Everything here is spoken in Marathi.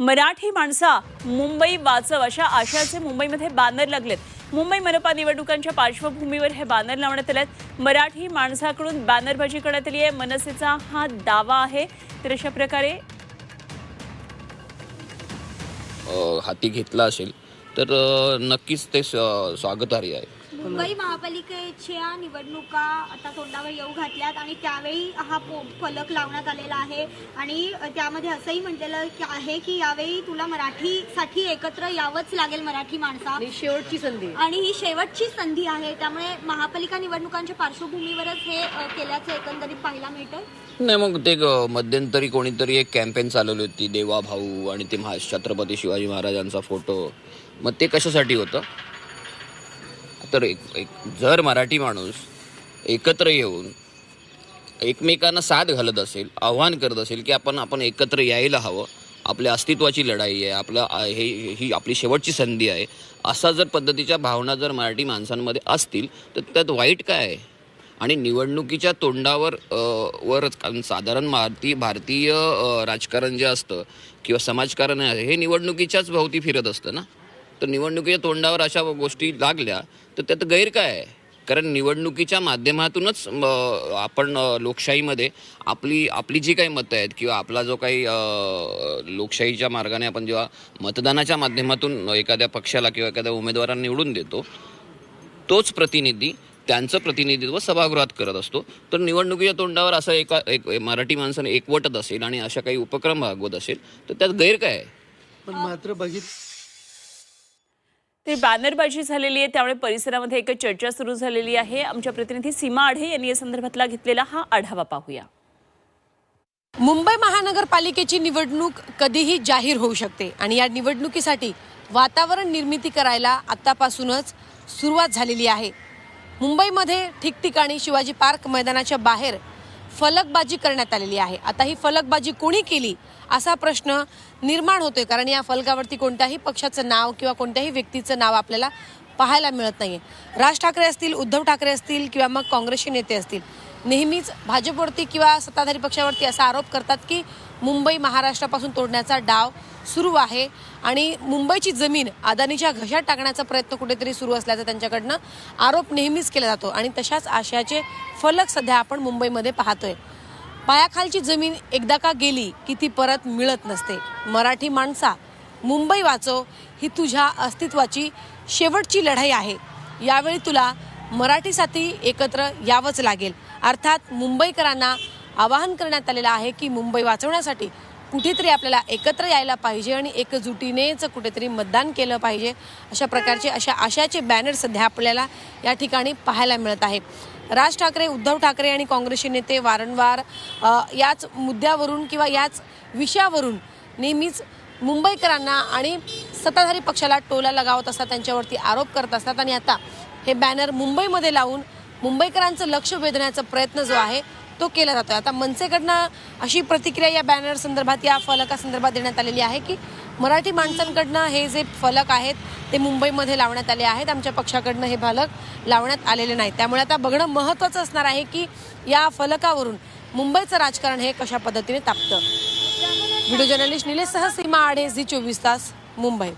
मराठी माणसा मुंबई वाचव अशा आशयाचे मुंबईमध्ये बॅनर लागलेत. मुंबई मनपा निवडणुकांच्या पार्श्वभूमीवर हे बॅनर लावण्यात आलेत. मराठी माणसाकडून बॅनरबाजी करण्यात आली आहे. मनसेचा हा दावा आहे. तर अशा प्रकारे हाती घेतला असेल तर नक्कीच ते स्वागतार्ह आहे. मुंबई महापालिकेच्या निवडणुका आता तोंडावर येऊ घातल्यात आणि त्यावेळी हा फलक लावण्यात आलेला आहे आणि त्यामध्ये असंही म्हटलेलं आहे की यावेळी तुला मराठीसाठी एकत्र यावंच लागेल मराठी माणसा, शेवटची संधी आणि ही शेवटची संधी आहे. त्यामुळे महापालिका निवडणुकांच्या पार्श्वभूमीवरच हे केल्याचं एकंदरीत पाहायला मिळतं. नाही, मग ते मध्यंतरी कोणीतरी एक कॅम्पेन चालवली होती, देवा भाऊ आणि ते छत्रपती शिवाजी महाराजांचा फोटो. मग ते कशासाठी होतं? तर जर मराठी माणूस एकत्र येऊन एकमेकांना साथ घालत असेल, आव्हान करत असेल की आपण एकत्र यायला हवं, आपल्या अस्तित्वाची लढाई आहे, ही आपली शेवटची संधी आहे, असा जर पद्धतीच्या भावना जर मराठी माणसांमध्ये असतील तर त्यात वाईट काय आहे? आणि निवडणुकीच्या तोंडावर वरच, कारण साधारण भारतीय राजकारण जे असतं किंवा समाजकारण आहे हे निवडणुकीच्याच भोवती फिरत असतं ना. तर निवडणुकीच्या तोंडावर अशा गोष्टी लागल्या तर त्यात गैर काय आहे? कारण निवडणुकीच्या माध्यमातूनच आपण लोकशाहीमध्ये आपली जी काही मतं आहेत किंवा आपला जो काही लोकशाहीच्या मार्गाने आपण जेव्हा मतदानाच्या माध्यमातून एखाद्या पक्षाला किंवा एखाद्या उमेदवारांना निवडून देतो, तोच प्रतिनिधी त्यांचं प्रतिनिधित्व सभागृहात करत असतो. तर निवडणुकीच्या तोंडावर असं एक मराठी माणसाने एकवटत असेल आणि अशा काही उपक्रम भागवत असेल तर त्यात गैर काय आहे? पण मात्र ते बॅनरबाजी झालेली आहे. त्यामुळे परिसरामध्ये एक चर्चा सुरू झालेली आहे. आमच्या प्रतिनिधी सीमा आढे यांनी या संदर्भातला घेतलेला हा आढावा पाहूया. मुंबई महानगरपालिकेची निवडणूक कधीही जाहीर होऊ शकते आणि या निवडणुकीसाठी वातावरण निर्मिती करायला आतापासूनच सुरुवात झालेली आहे. मुंबईमध्ये ठिकठिकाणी शिवाजी पार्क मैदानाच्या बाहेर फलकबाजी करण्यात आलेली आहे. आता ही फलकबाजी कोणी केली असा प्रश्न निर्माण होतोय, कारण या फलकावरती कोणत्याही पक्षाचं नाव किंवा कोणत्याही व्यक्तीचं नाव आपल्याला पाहायला मिळत नाहीये. राज ठाकरे असतील, उद्धव ठाकरे असतील किंवा मग काँग्रेसचे नेते असतील, नेहमीच भाजपवरती किंवा सत्ताधारी पक्षावरती असा आरोप करतात की मुंबई महाराष्ट्रापासून तोडण्याचा डाव सुरू आहे आणि मुंबईची जमीन अदानीच्या घशात टाकण्याचा प्रयत्न कुठेतरी सुरू असल्याचा त्यांच्याकडनं आरोप नेहमीच केला जातो. आणि तशाच आशयाचे फलक सध्या आपण मुंबईमध्ये पाहतोय. पायाखालची जमीन एकदा का गेली की ती परत मिळत नसते. मराठी माणसा मुंबई वाचव ही तुझ्या अस्तित्वाची शेवटची लढाई आहे. यावेळी तुला मराठीसाठी एकत्र यावंच लागेल. अर्थात मुंबईकरांना आवाहन करण्यात आलेलं आहे की मुंबई वाचवण्यासाठी कुठेतरी आपल्याला एकत्र यायला पाहिजे आणि एकजुटीनेच कुठेतरी मतदान केलं पाहिजे. अशा आशयाचे बॅनर सध्या आपल्याला या ठिकाणी पाहायला मिळत आहे. राज ठाकरे, उद्धव ठाकरे आणि काँग्रेसचे नेते वारंवार याच मुद्द्यावरून किंवा याच विषयावरून नेहमीच मुंबईकरांना आणि सत्ताधारी पक्षाला टोला लगावत असतात, त्यांच्यावरती आरोप करत असतात आणि आता हे बॅनर मुंबईमध्ये लावून मुंबईकरांचं लक्ष वेधण्याचा प्रयत्न जो आहे तो केला जातो. आता मनसेकडनं अशी प्रतिक्रिया या बॅनर संदर्भात, या फलकासंदर्भात देण्यात आलेली आहे की मराठी माणसांकडनं हे जे फलक आहेत ते मुंबईमध्ये लावण्यात आले आहेत, आमच्या पक्षाकडनं हे फलक लावण्यात आलेले नाहीत. त्यामुळे आता बघणं महत्त्वाचं असणार आहे की या फलकावरून मुंबईचं राजकारण हे कशा पद्धतीने तापतं. व्हिडिओ जर्नलिस्ट निलेशसह सीमा आढे, झी 24 तास, मुंबई.